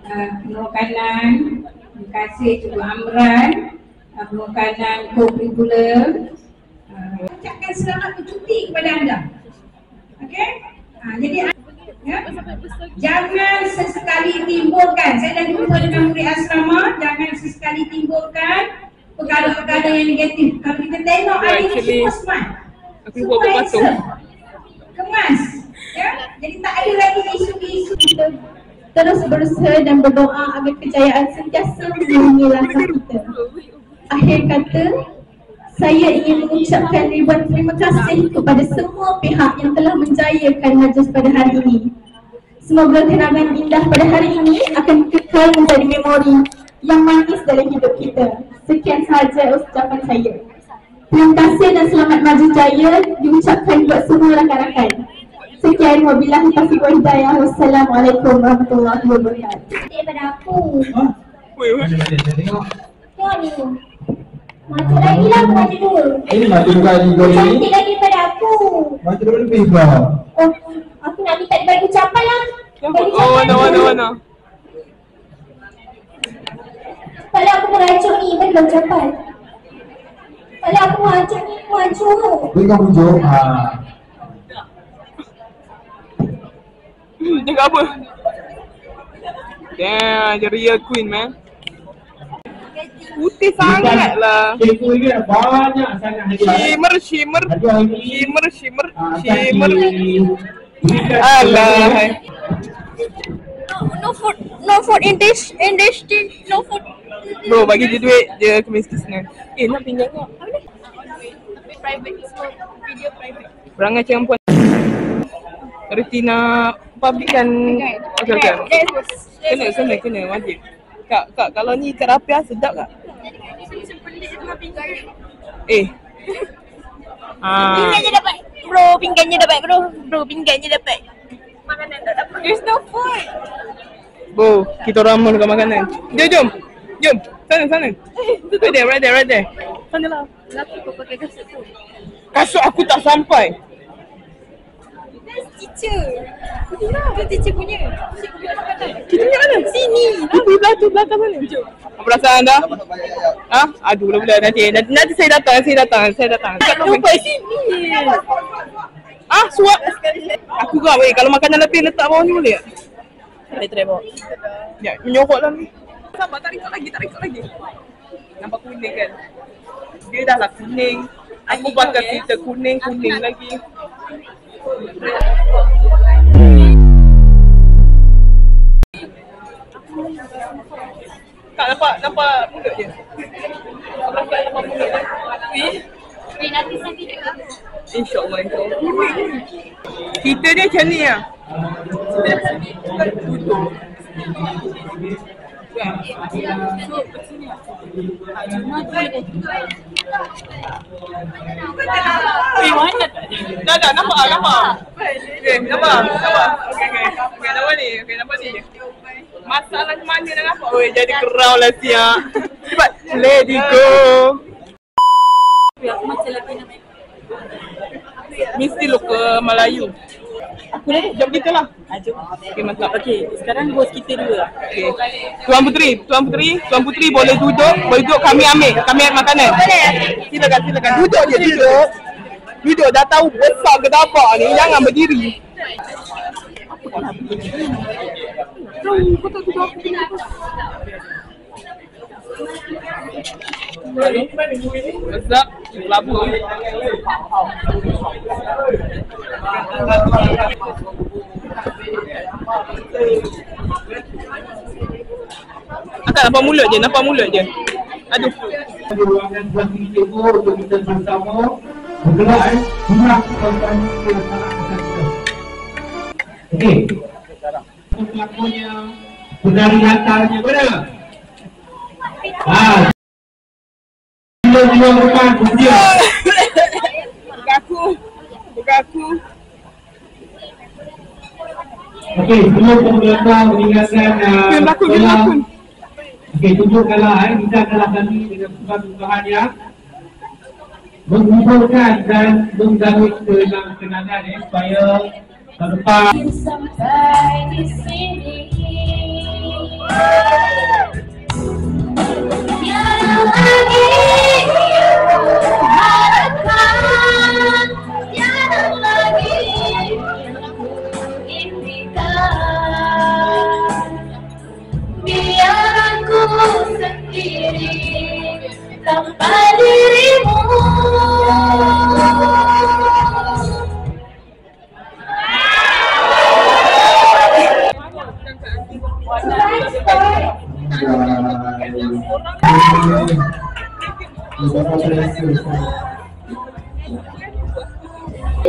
Penukanan, terima kasih Cikgu Amran, penukanan co-curricular. Ucapkan selamat bercuti kepada anda. Okey? Jadi ya, jangan sesekali timbulkan, saya dah jumpa dengan murid asrama, jangan sesekali timbulkan perkara-perkara yang negatif. Kalau kita tengok hari ini semua smart, semua handsome, kemas, ya? Jadi tak ada lagi isu-isu. Kita terus berusaha dan berdoa agar kejayaan sentiasa menyertai langkah kita. Akhir kata, saya ingin mengucapkan ribuan terima kasih kepada semua pihak yang telah menjayakan majlis pada hari ini. Semoga kenangan indah pada hari ini akan kekal menjadi memori yang manis dalam hidup kita. Sekian sahaja ucapan saya. Terima kasih dan selamat maju jaya diucapkan buat semua rakan-rakan. Sekian, wabillahi taufiq wal hidayah. Wassalamualaikum warahmatullahi wabarakatuh. Daripada aku. Tengok ni. Maju lagi lah, maju dulu. Ini maju lagi dulu ni. Cantik lagi daripada aku. Maju dulu lebih kau. Oh, aku nak minta dibagi ucapan lah. Oh, mana. Kalau aku meracun ni, bagi ucapan. Kalau aku meracun ni, meracun. Beri kau tunjuk. Cakap apa? Damn, jadi real queen man. Putih sangat lah. Cikgu ni banyak sangat hadiah. Shimmer. Alah. No food in this no food. Bro, bagi dia duit, dia kemiskinannya. Nak pinjam kau. Private, video private. Berangai perempuan. Retina publikan. Okay. Kena wajib. Kak, kalau ni ikan rapiah sedap tak? Pinggannya dapat. Bro, pinggannya dapat. Makanan tak dapat. There's no food. Bro, kita orang mau makan makanan. Jom. Sana. Right there. Sana lah. Kenapa kau pakai kasut tu? Kasut aku tak sampai. Teacher. Itu teacher punya. Kita punya mana? Sini. Itu belakang mana? Jom. Apa perasaan anda? Aduh, bulan nanti saya datang. Lupa sini. Suap. Aku kau kalau makanan lebih letak bawah ni boleh tak? Try bawa. Ya, menyorok lah ni. Sabar, tak rekod lagi. Nampak kuning kan? Dia dah lah kuning. Aku pakai filter kuning lagi. Tak nampak mulut je. Nampak mulut je. Nanti saya video lah. InsyaAllah. Kita dia macam ni lah. Dah nampak. Okay, nampak. Okay, nampak ni. Masalah mana dah nampak. Oi, jadi kerau lah siap. Cepat, let it go. Aku macam lagi nak main. Mesti lokal Melayu. Aku dah jom kita lah. Jom. Okay, mantap. Okey, sekarang bos kita dua. Okay. Tuan Puteri boleh duduk, kami ambil makanan. Silakan. Duduk je. Duduk, dah tahu besar gedabak ni, jangan berdiri. Kau tak duduk aku pilih apa? Besar, kelapa. Nampak mulut je. Aduh. Ruangan buat cikgu untuk kita bersama bergerak jumlah perempuan kita. Okey. Pelakunya penari latarnya mana? Dua depan dia. Buka aku. Okey, sebelum pemerintah meninggalkan sekolah. Okey, tunjukkanlah kita adalah kami dengan bukan-bukan yang mengumpulkan dan menggabung kenangan supaya ke depan. Sampai di sini. tanpa dirimu.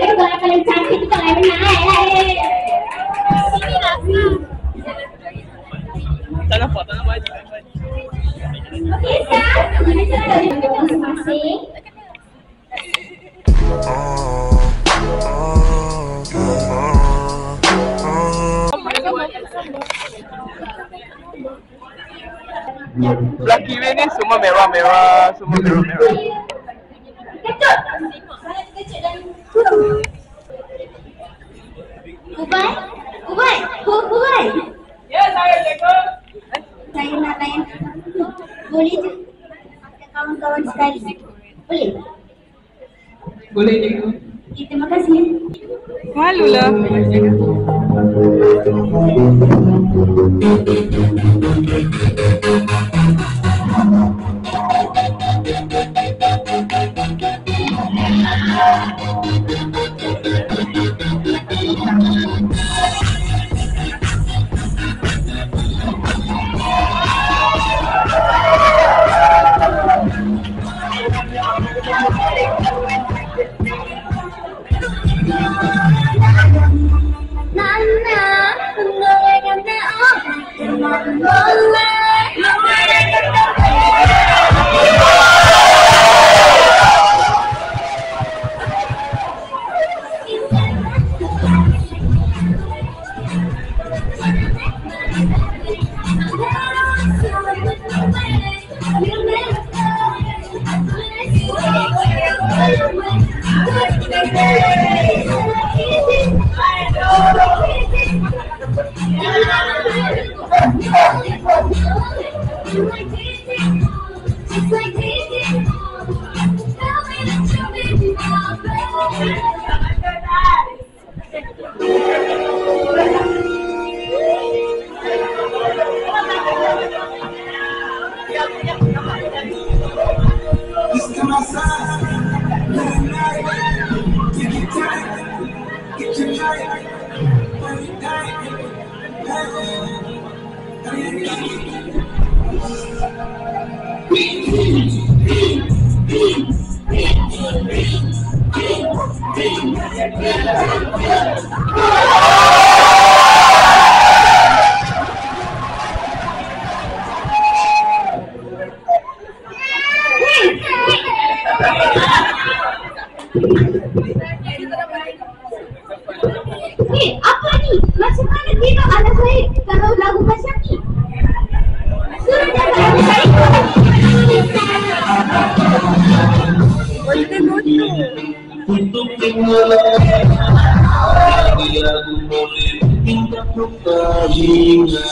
Kalau kalian cantik kita lain naik. Sini lah. Tak nampak, tak nampak. Okey, Sam. Terima kasih. Belah kiri ni semua merah-merah, semua merah-merah. Kecut. Saya kecut dan Ubai. Ya, saya jaga. Saya nak layan. Boleh je. Kawan-kawan sekali. Boleh? Boleh jaga. Okay, terima kasih. Malu lah. Apa ni? Macam mana tengok anak saya kalau lagu macam ni? Suruh jangan lagu saya. Untuk tinggalan aku boleh minta pertandingan.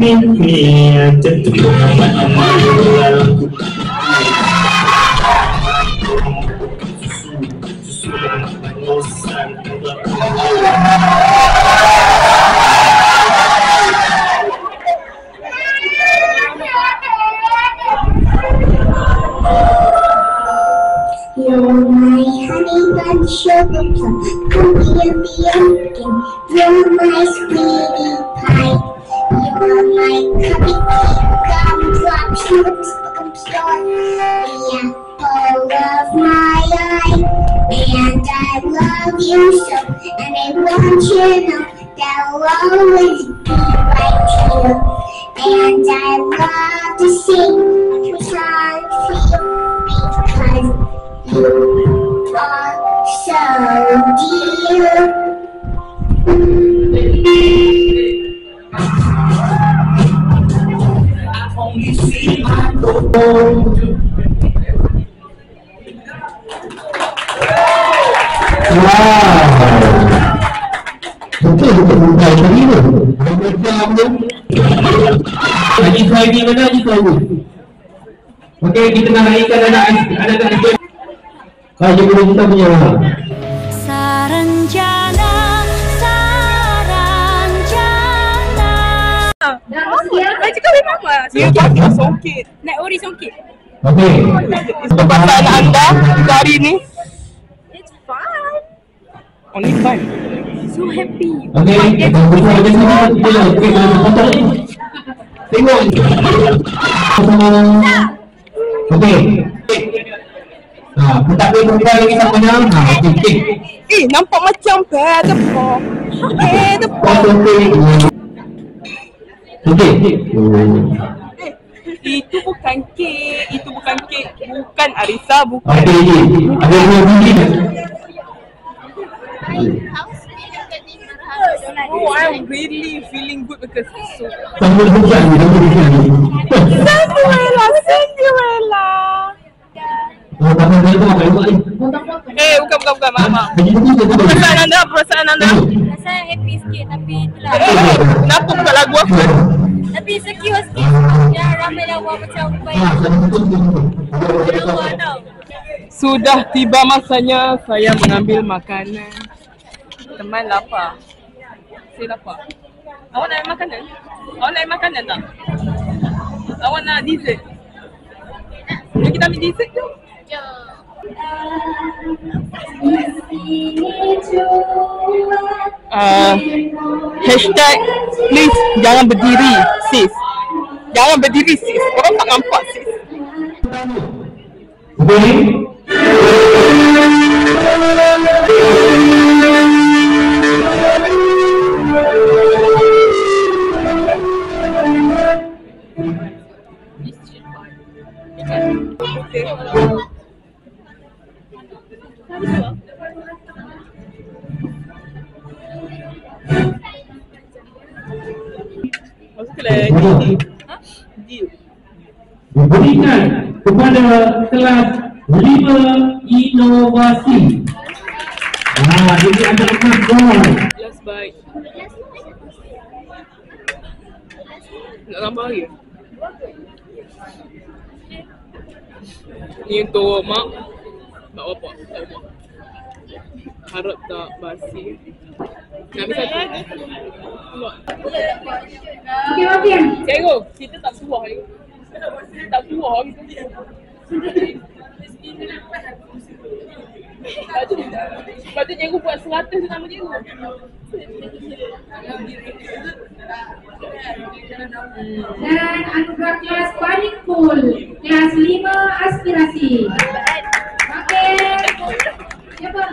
Ini aja tuh aku You're my honey bun sugar plum, come here, you're my sweetie pie. You're my cupcake, gumdrop, sugar pure, the apple of my eye. And I love you so, and I want you to know that I'll always be right here. And I love to sing because you are so dear. I only see my goal. Betul untuk mudah tadi tu. Macam tu. Haji Saidi mana Haji Saidi? Okey, kita nak naikkan anak-anak kita. Haji Guru kita punya. Saranjana, Saranjana. Nak cakap dengan apa? Dia tak songkit. Nak ori songkit. Okey. Itu pasal anak anda hari ni. It's fun. Only fun. So happy. Okey, kita ada sini kita okey foto ni. Tengok. Okey. Kita boleh lagi sama nama. Okey. Nampak macam pedophile. Okey. Itu bukan kek, bukan Arisa, bukan. Okey. Ada dua biji. Oh, I'm really feeling good because it's so. Cinderella. Bukan, maaf. Perasaan anda. Saya happy sikit tapi itulah. Kenapa buka lagu aku? Tapi secure sikit. Yang ramai lawa macam baik. Lawa tau. Sudah tiba masanya saya mengambil makanan. Teman lapar. Saya lapar. Awak nak makanan? Awak nak makanan tak? Awak nak dessert? Jom kita ambil dessert tu. Hashtag please jangan berdiri sis. Jangan berdiri sis. Orang tak nampak sis. Diberikan kepada kelas 5 inovasi. Jadi ada kelas gol. Last bite. Nak gambar lagi? Ni untuk mak. Mak bapak. Harap tak basi. Nak ambil satu? Okey, Mafian. Cikgu, kita tak suah ni. Tak suah kita. Lepas tu cikgu buat 100 nama cikgu. Dan anugerah kelas paling cool, kelas 5 aspirasi. Okey. Siapa?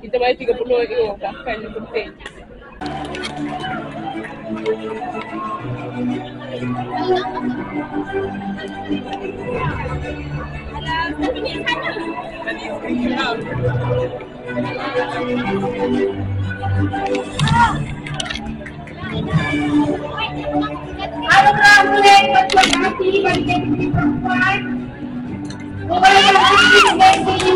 Kita bayar 30 lagi. Makan yang penting. Anugerah mulia berbuat hati bagi negeri perempuan. Membayar hati bagi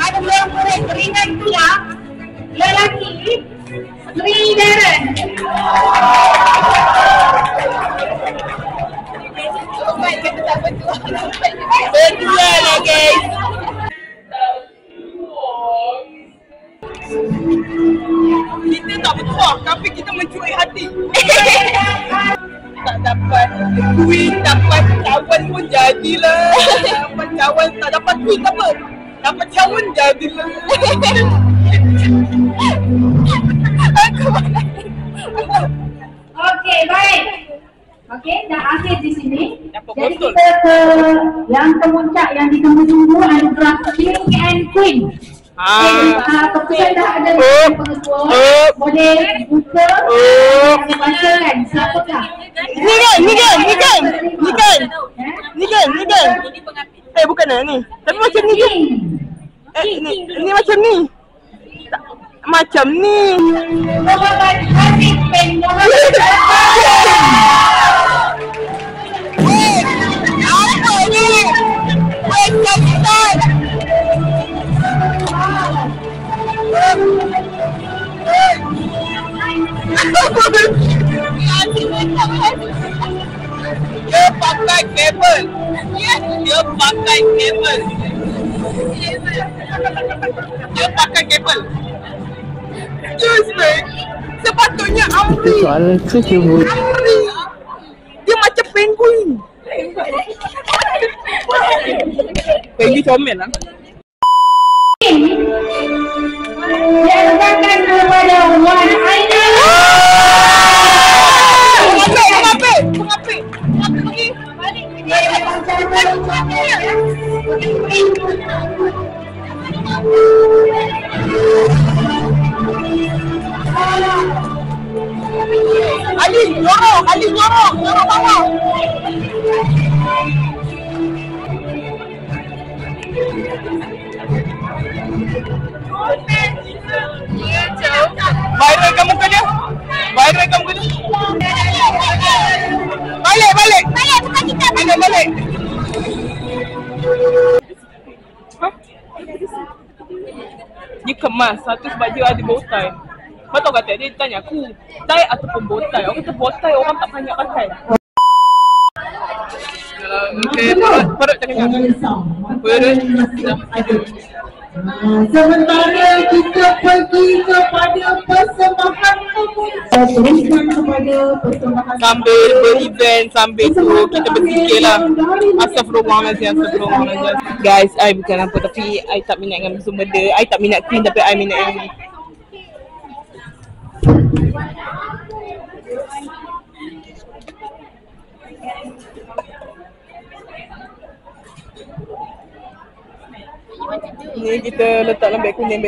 ada yang boleh teringat pula lelaki Sri Darren. Berdua lah guys. Kita tak bertuah tapi kita mencuri hati. Tak dapat queen, dapat cawan pun jadilah. Dapat cawan, tak dapat queen apa? Dapat cawan jadilah. Aku Okey, baik. Okey, dah akhir di sini. Dapat Jadi botol. kita ke yang kemuncak yang ditunggu-tunggu adalah King and Queen. Keputusan dah ada dari pengetua. Boleh buka dan bacakan siapakah? Ni kan. Bukan ni. Tapi macam ni je. Ni macam ni. Macam ni. Muhammad Hafiz bin Muhammad. Apa ni? Macam dia pakai kabel. Dia pakai kabel. Just man. Sepatutnya Amri. Soalan tu cuba. Amri. Dia macam penguin. Penguin comel lah. Diadakan kepada Wan Aina. Pengapik pergi. Ali nyorok bawah. Viralkan muka dia. Balik. Bukan kita. Balik. Dia kemas satu sebab dia ada bow tie. Kau tahu kata dia tanya aku tie ataupun bow tie. Aku kata bow tie orang tak banyak pakai. Okay, perut jangan. Perut. Sementara kita pergi kepada persembahan teruskan kepada persembahan Sambil berevent, sambil tu kita berzikirlah. Astaghfirullahaladzim. Guys, I bukan apa tapi I tak minat dengan musuh benda. I tak minat Queen tapi I minat yang ni. Ni kita letak dalam beg kuning.